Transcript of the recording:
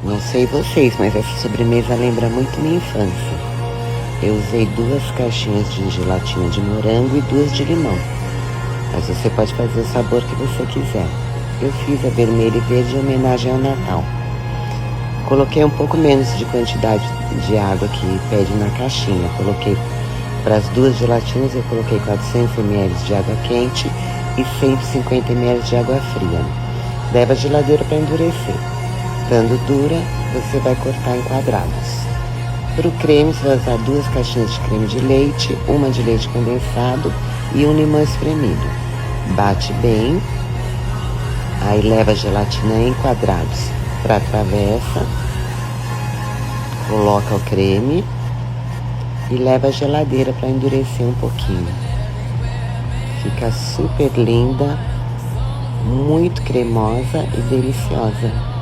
Não sei vocês, mas essa sobremesa lembra muito minha infância. Eu usei 2 caixinhas de gelatina de morango e 2 de limão. Mas você pode fazer o sabor que você quiser. Eu fiz a vermelha e verde em homenagem ao Natal. Coloquei um pouco menos de quantidade de água que pede na caixinha. Coloquei para as 2 gelatinas, eu coloquei 400 ml de água quente e 150 ml de água fria. Leva a geladeira para endurecer. Estando dura, você vai cortar em quadrados. Para o creme, você vai usar 2 caixinhas de creme de leite, uma de leite condensado e um limão espremido. Bate bem, aí leva a gelatina em quadrados para a travessa, coloca o creme e leva a geladeira para endurecer um pouquinho. Fica super linda, muito cremosa e deliciosa.